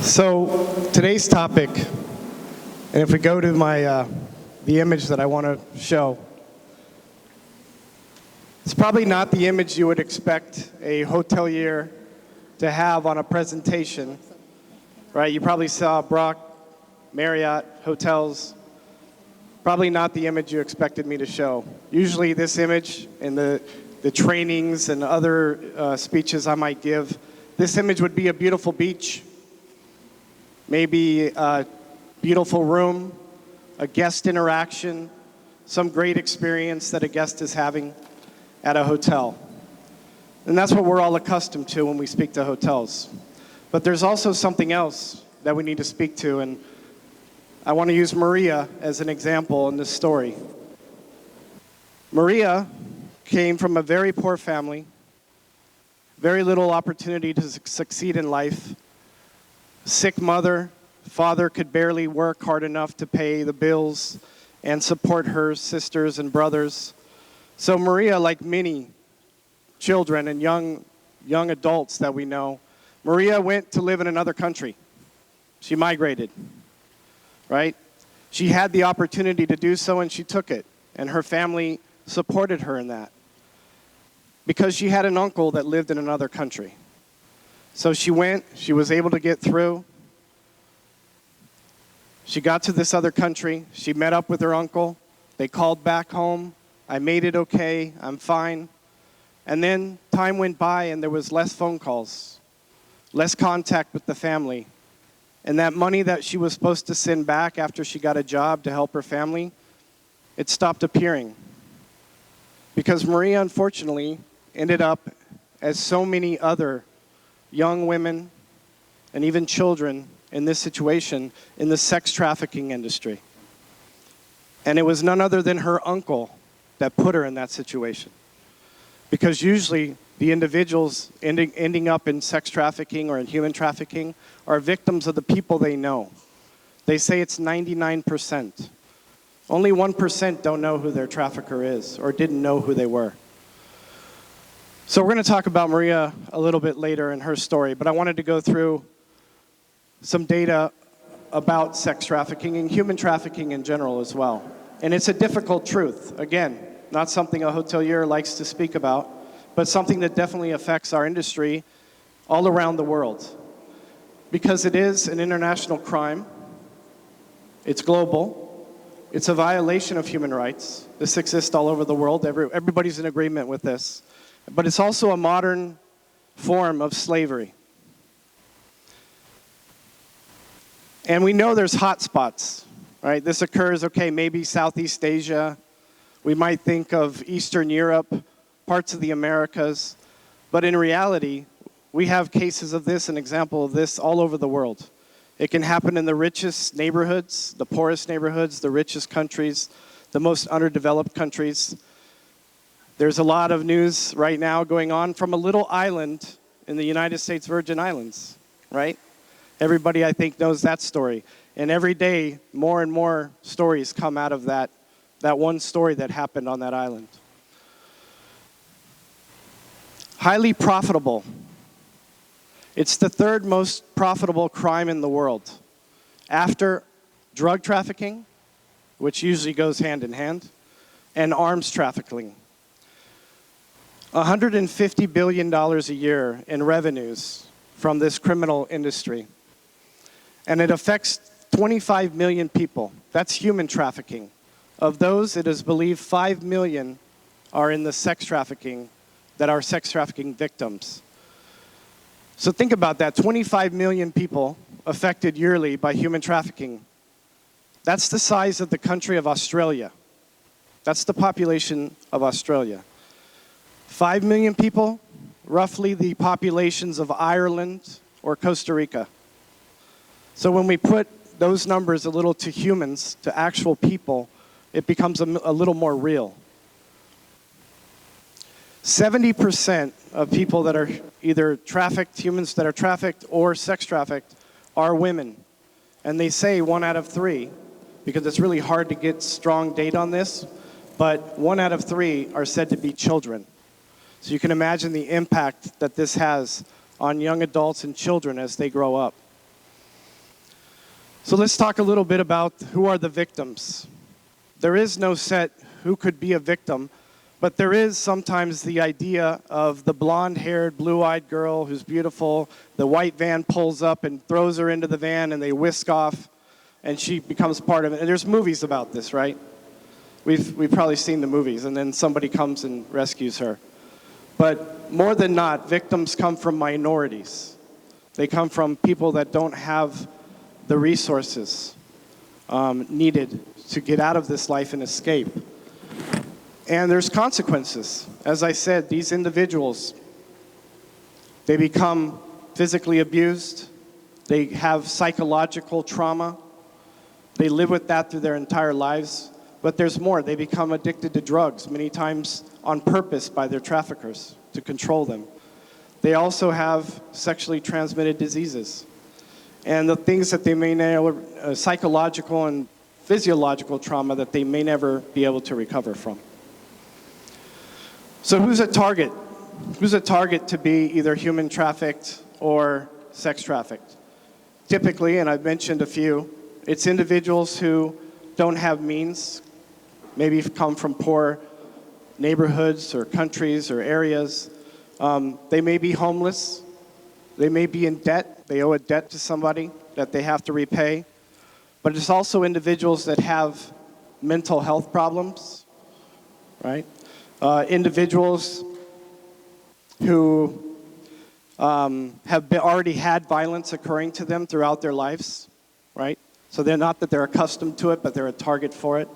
So today's topic, and if we go to my the image that I want to show, it's probably not the image you would expect a hotelier to have on a presentation, right? You probably saw Brock, Marriott, hotels. Probably not the image you expected me to show. Usually this image in the trainings and other speeches I might give, this image would be a beautiful beach, maybe a beautiful room, a guest interaction, some great experience that a guest is having at a hotel. And that's what we're all accustomed to when we speak to hotels. But there's also something else that we need to speak to, and I want to use Maria as an example in this story. Maria came from a very poor family, very little opportunity to succeed in life, sick mother, father could barely work hard enough to pay the bills and support her sisters and brothers. So Maria, like many children and young adults that we know, Maria went to live in another country. She migrated, right? She had the opportunity to do so and she took it, and her family supported her in that because she had an uncle that lived in another country. So she went, she was able to get through. She got to this other country, she met up with her uncle, they called back home, I made it okay, I'm fine. And then time went by and there was less phone calls, less contact with the family. And that money that she was supposed to send back after she got a job to help her family, it stopped appearing. Because Maria, unfortunately, ended up, as so many other young women and even children in this situation, in the sex trafficking industry. And it was none other than her uncle that put her in that situation. Because usually the individuals ending up in sex trafficking or in human trafficking are victims of the people they know. They say it's 99%. Only 1% don't know who their trafficker is or didn't know who they were. So we're going to talk about Maria a little bit later in her story, but I wanted to go through some data about sex trafficking and human trafficking in general as well. And it's a difficult truth. Again, not something a hotelier likes to speak about, but something that definitely affects our industry all around the world. Because it is an international crime, it's global, it's a violation of human rights. This exists all over the world, everybody's in agreement with this. But it's also a modern form of slavery. And we know there's hot spots, right? This occurs, okay, maybe Southeast Asia. We might think of Eastern Europe, parts of the Americas. But in reality, we have cases of this, an example of this all over the world. It can happen in the richest neighborhoods, the poorest neighborhoods, the richest countries, the most underdeveloped countries. There's a lot of news right now going on from a little island in the United States Virgin Islands, right? Everybody, I think, knows that story. And every day, more and more stories come out of that one story that happened on that island. Highly profitable. It's the third most profitable crime in the world. After drug trafficking, which usually goes hand in hand, and arms trafficking. $150 billion a year in revenues from this criminal industry. And it affects 25 million people. That's human trafficking. Of those, it is believed 5 million are in the sex trafficking, that are sex trafficking victims. So think about that, 25 million people affected yearly by human trafficking. That's the size of the country of Australia. That's the population of Australia. 5 million people, roughly the populations of Ireland or Costa Rica. So when we put those numbers a little to humans, to actual people, it becomes a little more real. 70% of people that are either trafficked, humans that are trafficked or sex trafficked, are women. And they say 1 out of 3, because it's really hard to get strong data on this, but 1 out of 3 are said to be children. So you can imagine the impact that this has on young adults and children as they grow up. So let's talk a little bit about who are the victims. There is no set who could be a victim, but there is sometimes the idea of the blonde-haired, blue-eyed girl who's beautiful. The white van pulls up and throws her into the van, and they whisk off, and she becomes part of it. And there's movies about this, right? We've probably seen the movies, and then somebody comes and rescues her. But more than not, victims come from minorities. They come from people that don't have the resources needed to get out of this life and escape. And there's consequences. As I said, these individuals, they become physically abused. They have psychological trauma. They live with that through their entire lives. But there's more. They become addicted to drugs, many times on purpose by their traffickers to control them. They also have sexually transmitted diseases. And the things that they may never, psychological and physiological trauma that they may never be able to recover from. So who's a target? Who's a target to be either human trafficked or sex trafficked? Typically, and I've mentioned a few, it's individuals who don't have means, maybe come from poor neighborhoods or countries or areas. They may be homeless. They may be in debt. They owe a debt to somebody that they have to repay. But it's also individuals that have mental health problems, right? Individuals who have already had violence occurring to them throughout their lives, right? So they're not that they're accustomed to it, but they're a target for it.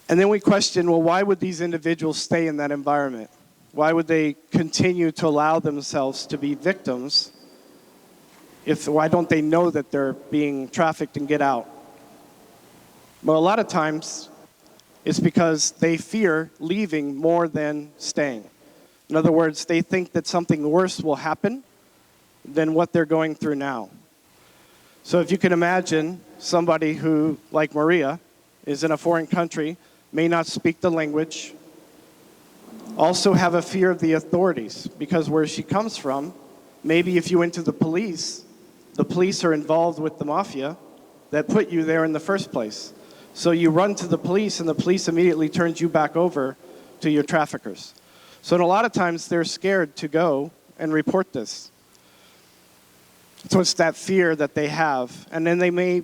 And then we question, well, why would these individuals stay in that environment? Why would they continue to allow themselves to be victims? Why don't they know that they're being trafficked and get out? Well, a lot of times it's because they fear leaving more than staying. In other words, they think that something worse will happen than what they're going through now. So if you can imagine somebody who, like Maria, is in a foreign country, may not speak the language, also have a fear of the authorities, because where she comes from, maybe if you went to the police are involved with the mafia that put you there in the first place. So you run to the police, and the police immediately turns you back over to your traffickers. So a lot of times they're scared to go and report this. So it's that fear that they have, and then they may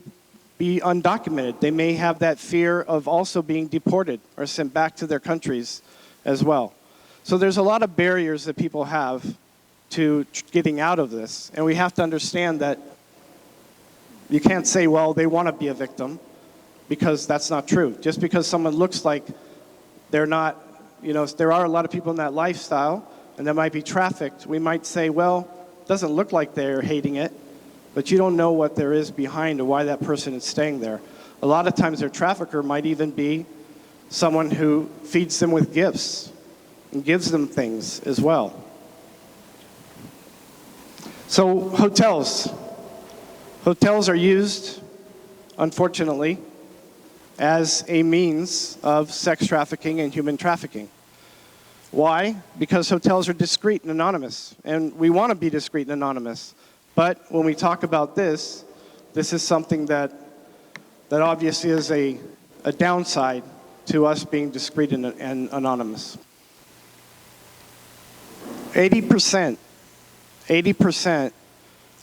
be undocumented. They may have that fear of also being deported or sent back to their countries as well. So there's a lot of barriers that people have to getting out of this. And we have to understand that you can't say, well, they want to be a victim, because that's not true. Just because someone looks like they're not, there are a lot of people in that lifestyle, and that might be trafficked. We might say, well, it doesn't look like they're hating it, but you don't know what there is behind or why that person is staying there. A lot of times their trafficker might even be someone who feeds them with gifts and gives them things as well. So hotels. Hotels are used, unfortunately, as a means of sex trafficking and human trafficking. Why? Because hotels are discreet and anonymous, and we want to be discreet and anonymous. But when we talk about this is something that obviously is a downside to us being discreet and anonymous. 80%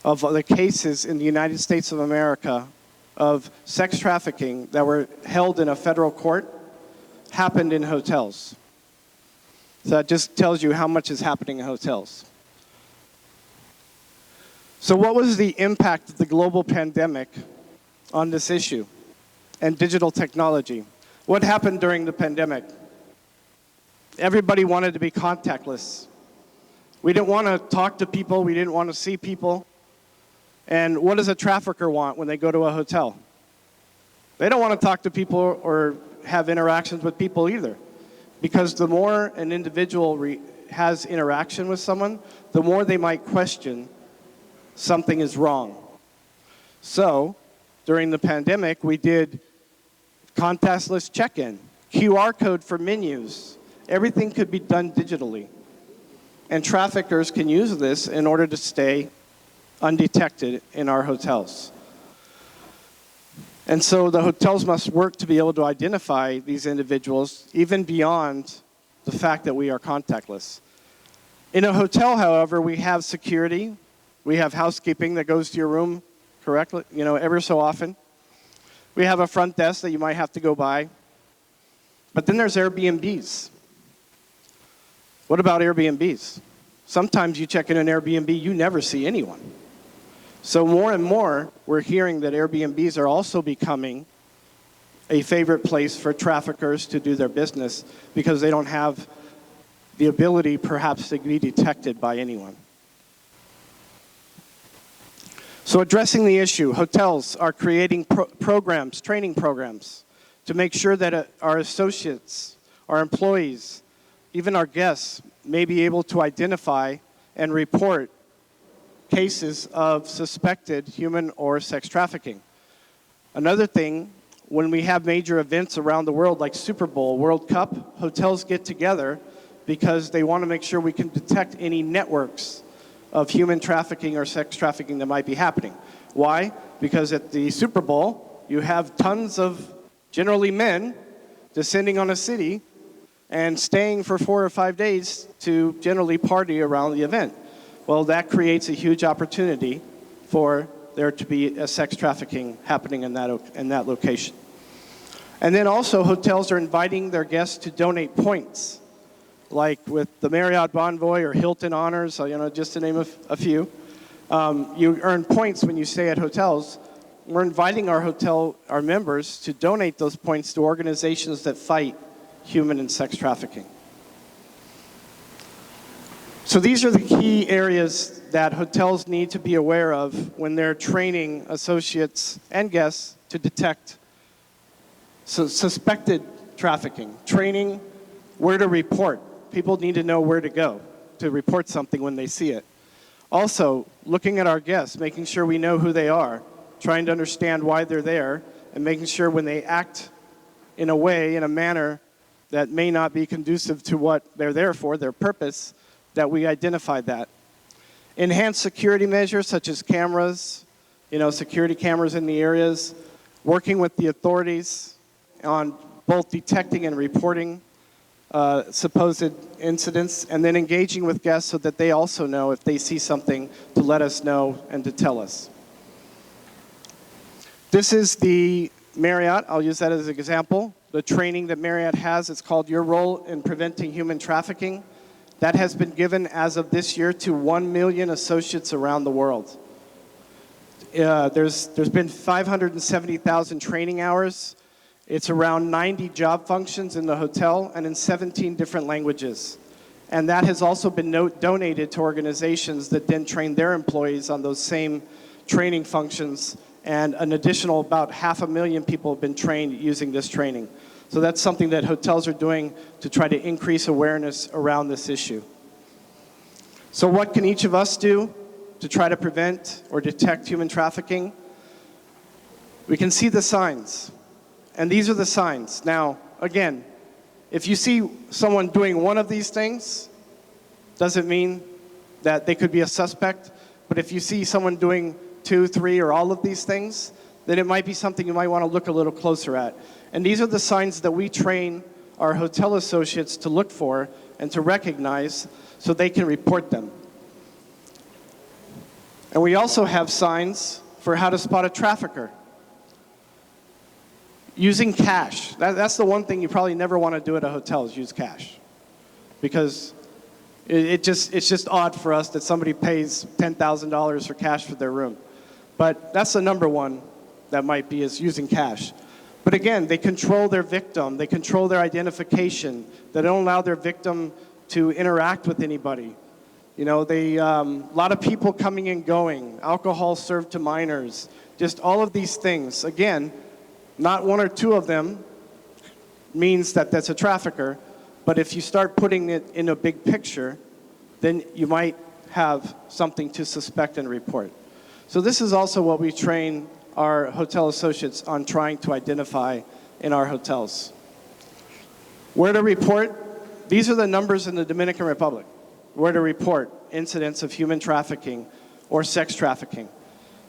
of the cases in the United States of America of sex trafficking that were held in a federal court happened in hotels. So that just tells you how much is happening in hotels. So what was the impact of the global pandemic on this issue and digital technology? What happened during the pandemic? Everybody wanted to be contactless. We didn't want to talk to people. We didn't want to see people. And what does a trafficker want when they go to a hotel? They don't want to talk to people or have interactions with people either. Because the more an individual has interaction with someone, the more they might question something is wrong. So, during the pandemic, we did contactless check-in, QR code for menus. Everything could be done digitally. And traffickers can use this in order to stay undetected in our hotels. And so the hotels must work to be able to identify these individuals, even beyond the fact that we are contactless. In a hotel, however, we have security, we have housekeeping that goes to your room correctly, ever so often. We have a front desk that you might have to go by. But then there's Airbnbs. What about Airbnbs? Sometimes you check in an Airbnb, you never see anyone. So more and more, we're hearing that Airbnbs are also becoming a favorite place for traffickers to do their business because they don't have the ability perhaps to be detected by anyone. So addressing the issue, hotels are creating programs, training programs, to make sure that our associates, our employees, even our guests may be able to identify and report cases of suspected human or sex trafficking. Another thing, when we have major events around the world like Super Bowl, World Cup, hotels get together because they want to make sure we can detect any networks of human trafficking or sex trafficking that might be happening. Why? Because at the Super Bowl, you have tons of generally men descending on a city and staying for 4 or 5 days to generally party around the event. Well, that creates a huge opportunity for there to be a sex trafficking happening in that location. And then also, hotels are inviting their guests to donate points, like with the Marriott Bonvoy or Hilton Honors, just to name a few. You earn points when you stay at hotels. We're inviting our members to donate those points to organizations that fight human and sex trafficking. So these are the key areas that hotels need to be aware of when they're training associates and guests to detect suspected trafficking. Training, where to report. People need to know where to go to report something when they see it. Also, looking at our guests, making sure we know who they are, trying to understand why they're there, and making sure when they act in a manner that may not be conducive to what they're there for, their purpose, that we identify that. Enhanced security measures such as cameras, security cameras in the areas, working with the authorities on both detecting and reporting supposed incidents, and then engaging with guests so that they also know if they see something to let us know and to tell us. This is the Marriott. I'll use that as an example. The training that Marriott has, it's called Your Role in Preventing Human Trafficking. That has been given as of this year to 1 million associates around the world. There's been 570,000 training hours. It's around 90 job functions in the hotel and in 17 different languages. And that has also been donated to organizations that then train their employees on those same training functions. And an additional about 500,000 people have been trained using this training. So that's something that hotels are doing to try to increase awareness around this issue. So what can each of us do to try to prevent or detect human trafficking? We can see the signs. And these are the signs. Now, again, if you see someone doing one of these things, doesn't mean that they could be a suspect. But if you see someone doing 2, 3, or all of these things, then it might be something you might want to look a little closer at. And these are the signs that we train our hotel associates to look for and to recognize so they can report them. And we also have signs for how to spot a trafficker. Using cash. That's the one thing you probably never want to do at a hotel is use cash. Because it's just odd for us that somebody pays $10,000 for cash for their room. But that's the number one that might be is using cash. But again, they control their victim. They control their identification. They don't allow their victim to interact with anybody. A lot of people coming and going, alcohol served to minors, just all of these things. Again, not 1 or 2 of them means that that's a trafficker, but if you start putting it in a big picture, then you might have something to suspect and report. So this is also what we train our hotel associates on trying to identify in our hotels. Where to report? These are the numbers in the Dominican Republic. Where to report incidents of human trafficking or sex trafficking.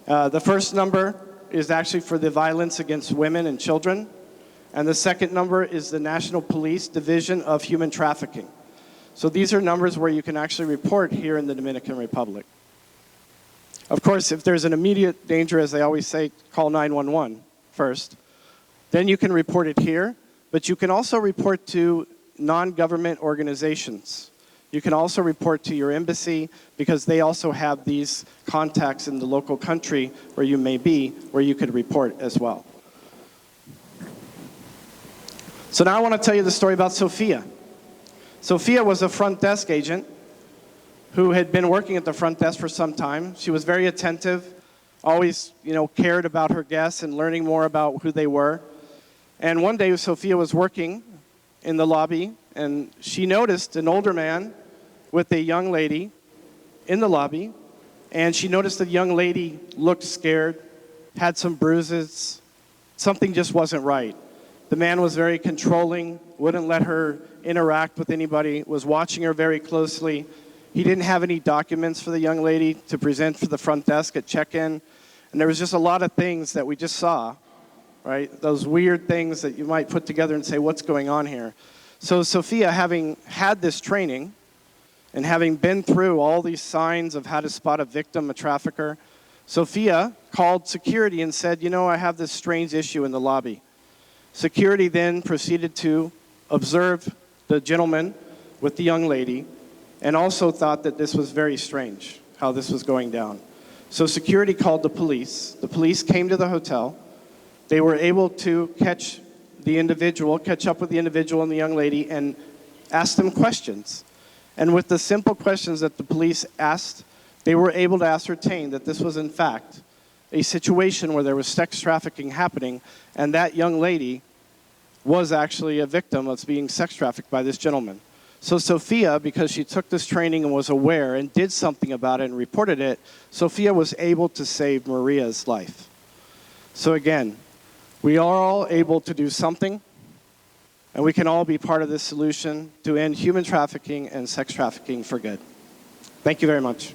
The first number is actually for the violence against women and children. And the second number is the National Police Division of Human Trafficking. So these are numbers where you can actually report here in the Dominican Republic. Of course, if there's an immediate danger, as they always say, call 911 first. Then you can report it here, but you can also report to non-government organizations. You can also report to your embassy because they also have these contacts in the local country where you may be, where you could report as well. So now I want to tell you the story about Sophia. Sophia was a front desk agent who had been working at the front desk for some time. She was very attentive, always, cared about her guests and learning more about who they were. And one day, Sophia was working in the lobby, and she noticed an older man with a young lady in the lobby, and she noticed the young lady looked scared, had some bruises. Something just wasn't right. The man was very controlling, wouldn't let her interact with anybody, was watching her very closely. He didn't have any documents for the young lady to present for the front desk at check-in. And there was just a lot of things that we just saw, right? Those weird things that you might put together and say, what's going on here? So Sophia, having had this training and having been through all these signs of how to spot a victim, a trafficker, Sophia called security and said, I have this strange issue in the lobby. Security then proceeded to observe the gentleman with the young lady and also thought that this was very strange, how this was going down. So security called the police. The police came to the hotel. They were able to catch up with the individual and the young lady and ask them questions. And with the simple questions that the police asked, they were able to ascertain that this was in fact a situation where there was sex trafficking happening, and that young lady was actually a victim of being sex trafficked by this gentleman. So Sophia, because she took this training and was aware and did something about it and reported it, Sophia was able to save Maria's life. So again, we are all able to do something, and we can all be part of this solution to end human trafficking and sex trafficking for good. Thank you very much.